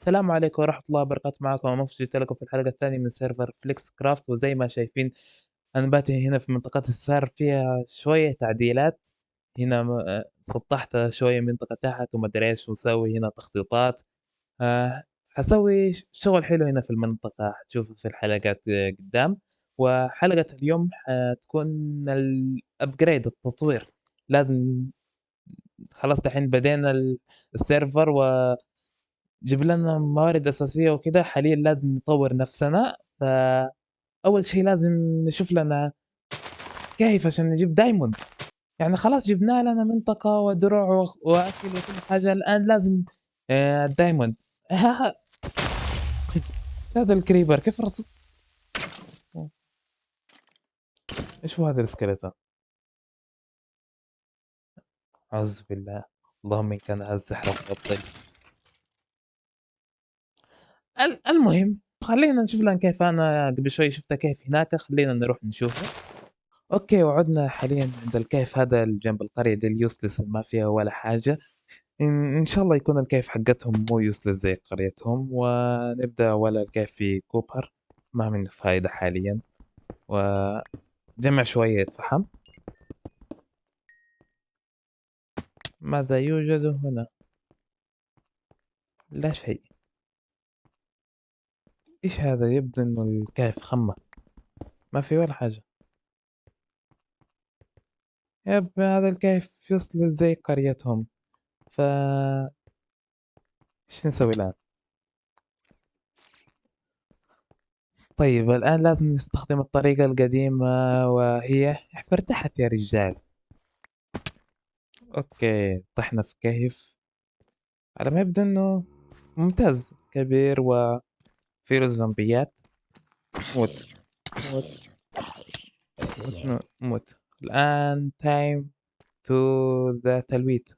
السلام عليكم ورحمة الله وبركاته. معكم منف، جيت لكم في الحلقة الثانية من سيرفر فليكس كرافت. وزي ما شايفين أنا باتي هنا في منطقة السيرف، فيها شوية تعديلات. هنا سطحت شوية منطقة تحت وما ادري ايش، وسوي هنا تخطيطات. حسوي شغل حلو هنا في المنطقة، حتشوفوا في الحلقات قدام. وحلقة اليوم حتكون الابجريد، التطوير. لازم، خلاص دحين بدينا السيرفر، جيب لنا موارد أساسية وكده. حاليًا لازم نطوّر نفسنا، فأول شي لازم نشوف لنا كيف عشان نجيب diamond. يعني خلاص جبنا لنا منطقة ودروع وأكل وكل حاجة، الآن لازم diamond. ها هذا الcreeper كيف إيش هو هذا الskeleton؟ أعوذ بالله، اللهم إن كان هذا السحر فأبطل. المهم خلّينا نشوف لنا كيف. أنا قبل شوي شُفتها كيف هناك، خلّينا نروح نشوفه. أوكي، وعُدنا حاليًا عند الكهف هذا اللي جنب القرية دي الuseless اللي ما فيها ولا حاجة. إن شاء الله يكون الكهف حقتهم مو useless زي قريتهم، ونبدأ أول الكهف في كوبر، ما منه فايدة حاليًا. وجمع شوية فحم. ماذا يوجد هنا؟ لا شيء. إيش هذا؟ يبدو إنه الكهف خَمَّ، ما في ولا حاجة. هذا الكهف useless زي قريتهم. ف إيش نسوي الآن؟ طيب الآن لازم نستخدم الطريقة القديمة، وهي احفر تحت يا رجال. أوكي، طحنا في كهف على ما يبدو إنه ممتاز، كبير وفيه له زومبيات. موت، موت، موت. الآن time to the تلويت.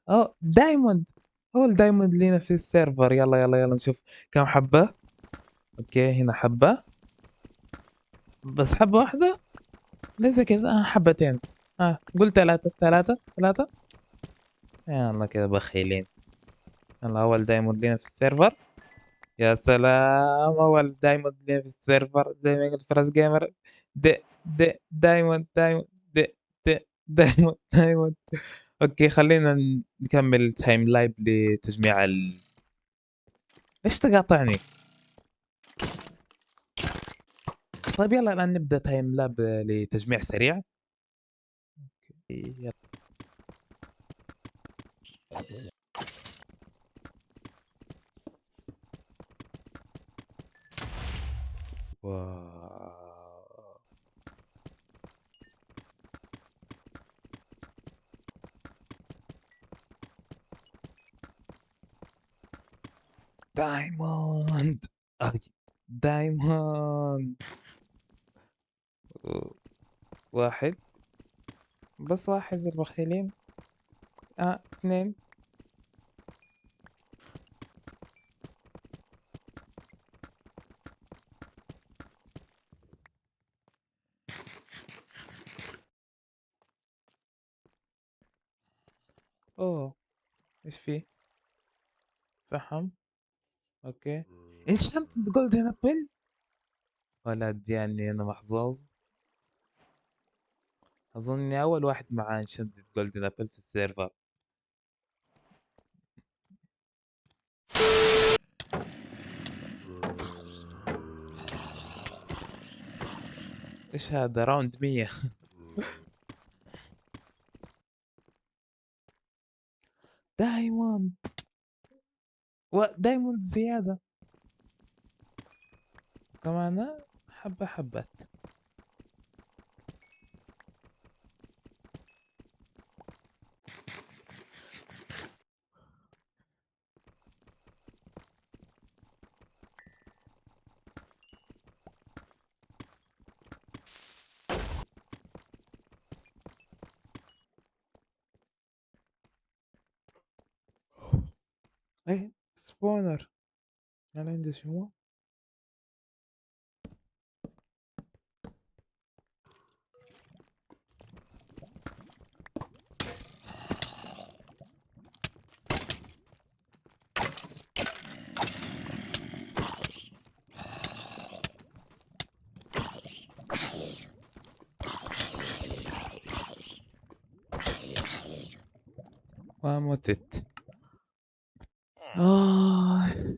دايموند. الدايموند لينا في السيرفر. يلا يلا يلا نشوف كم حبة. أوكي، هنا حبة، بس حبة واحدة. ليس كذا، حبتين. قول ثلاثة ثلاثة ثلاثة. يلا كذا بخيلين. يلا أول دايموند لينا في السيرفر. يا سلام، أول دايموند لينا في السيرفر زي ما قلت فراس جيمر. دايموند دايموند. د دايموند دايموند. أوكي، خلينا نكمل تايم لايف لتجميع ليش تقاطعني؟ طيب يلا الآن نبدأ تايم لاب لتجميع سريع. يلا. واو. دايموند. دايموند. واحد، بس واحد البخيلين. اثنين. اوه، ايش فيه؟ فحم. اوكي. انشنت جولدن ابل. ولد يعني انا محظوظ. اظن اني اول واحد مع انشنت جولدن ابل في السيرفر. ايش هذا؟ راوند 100. دايموند. ودايموند زيادة كمان. حبة حبة. ايه سبونر. انا عندي شو؟ ومتت. آه.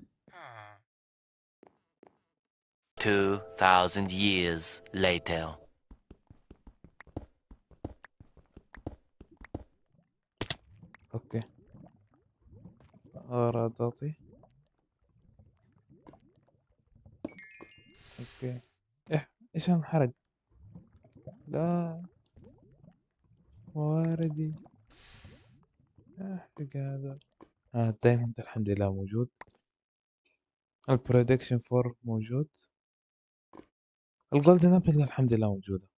2,000 years later. أوكي. أرادتي. أوكي. إيش هنحرق؟ لا. مواردي. أحرق هذا. الدايموند الحمد لله موجود. البرودكشن فور موجود. الجولدن أبل الحمد لله موجودة.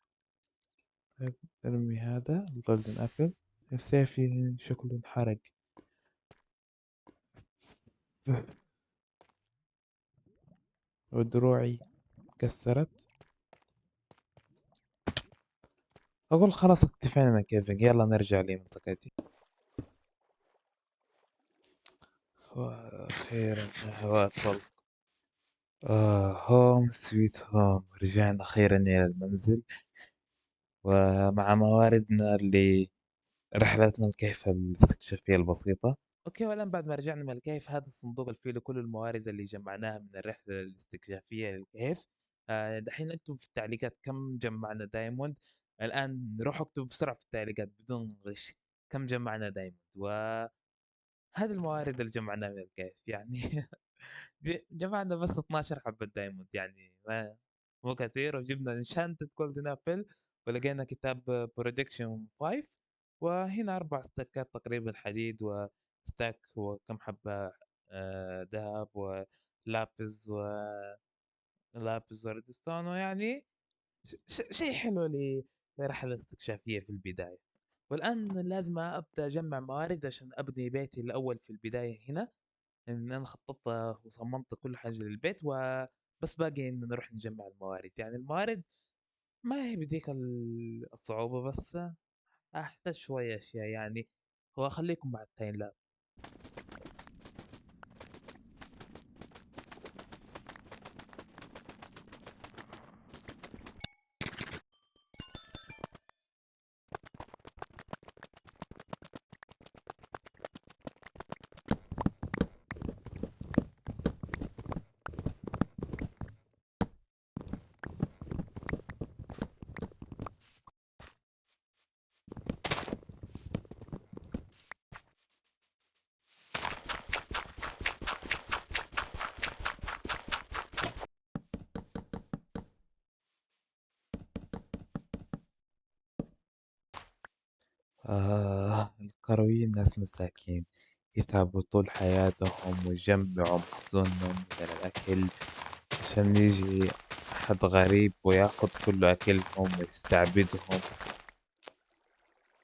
طيب ارمي هذا الجولدن أبل. سيفي شكله انحرق. ودروعي كسرت. أقول خلاص اكتفينا من كيفنج، يلا نرجع لمنطقتي. وأخيرا هواء الطلق. هوم سويت هوم، رجعنا أخيرا إلى المنزل ومع مواردنا لرحلتنا الكهف الاستكشافية البسيطة. أوكي، والآن بعد ما رجعنا من الكهف، هذا الصندوق اللي فيه له كل الموارد اللي جمعناها من الرحلة الاستكشافية للكهف. دحين اكتبوا في التعليقات كم جمعنا دايموند. الآن روحوا اكتبوا بسرعة في التعليقات بدون غش كم جمعنا دايموند، وهذه الموارد اللي جمعناها من الكهف يعني. جمعنا بس 12 حبة دايموند، يعني ما مو كثير. وجبنا انشانتد جولدن ابل، ولقينا كتاب برودكشن 5، وهنا 4 ستاكات تقريبا حديد، وستاك وكم حبة ذهب ولابز وردستون، ويعني شيء حلو لرحلة استكشافية في البداية. والآن لازم أبدأ أجمع موارد عشان أبني بيتي الأول في البداية هنا. إن أنا خططت وصممت كل حاجة للبيت، وبس باقي إن نروح نجمع الموارد. يعني الموارد ما هي بديك الصعوبة، بس أحتاج شوية أشياء يعني. هو خليكم مع التايم لاب. القرويين ناس مساكين، يتعبوا طول حياتهم ويجمعوا مخزونهم من الأكل عشان يجي أحد غريب وياخد كل أكلهم ويستعبدهم.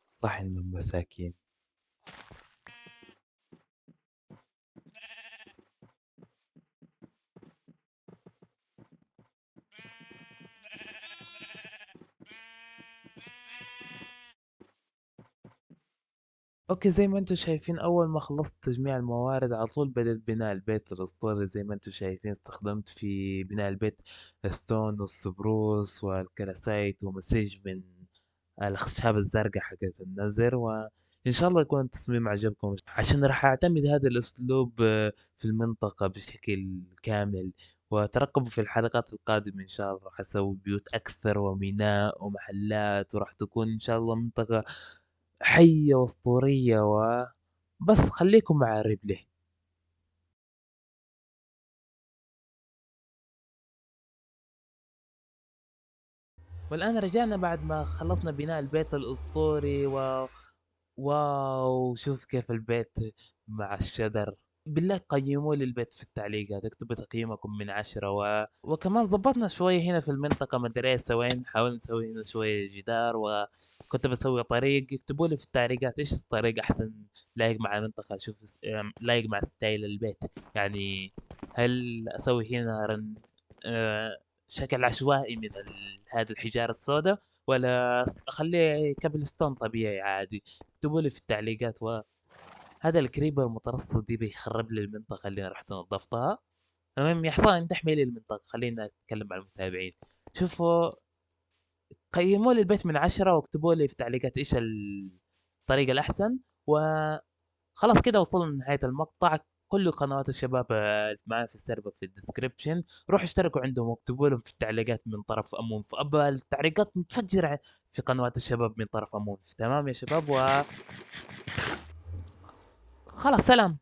صح إنهم مساكين. اوكي، زي ما انتم شايفين، اول ما خلصت تجميع الموارد على طول بدأت بناء البيت الاسطوري. زي ما انتم شايفين استخدمت في بناء البيت الستون والسبروس والكلاسايت ومسيج من الاخشاب الزرقاء حقت النزر. وان شاء الله يكون التصميم عجبكم، عشان راح اعتمد هذا الاسلوب في المنطقة بشكل كامل. وترقبوا في الحلقات القادمة ان شاء الله، راح اسوي بيوت اكثر وميناء ومحلات، وراح تكون ان شاء الله منطقة حية واسطورية. بس خليكم مع ريبلي. والآن رجعنا بعد ما خلصنا بناء البيت الأسطوري واو، شوف كيف البيت مع الشجر. بالله قيموا لي البيت في التعليقات، اكتبوا تقييمكم من 10. وكمان ظبطنا شوية هنا في المنطقة، ما ادري ايش سوينا. حاولنا نسوي هنا شوية جدار، وكنت بسوي طريق. اكتبوا لي في التعليقات ايش الطريق احسن لايق مع المنطقة. شوف لايق مع ستايل البيت يعني. هل اسوي هنا شكل عشوائي من هذه الحجارة السوداء، ولا اخليه كابل ستون طبيعي عادي؟ اكتبوا لي في التعليقات. وهذا الكريبر المترصد دي بيخرب لي المنطقة اللي انا رحت نظفتها. المهم يا حصان تحمي لي المنطقة، خلينا نتكلم مع المتابعين. شوفوا، قيموا لي البيت من 10، واكتبوا لي في التعليقات ايش الطريقة الأحسن. خلاص كده وصلنا لنهاية المقطع. كل قنوات الشباب معايا في السيرفر في الديسكريبشن، روحوا اشتركوا عندهم واكتبوا لهم في التعليقات من طرف أمون في أبا التعليقات متفجرة في قنوات الشباب من طرف أمون. تمام يا شباب، وخلاص سلام.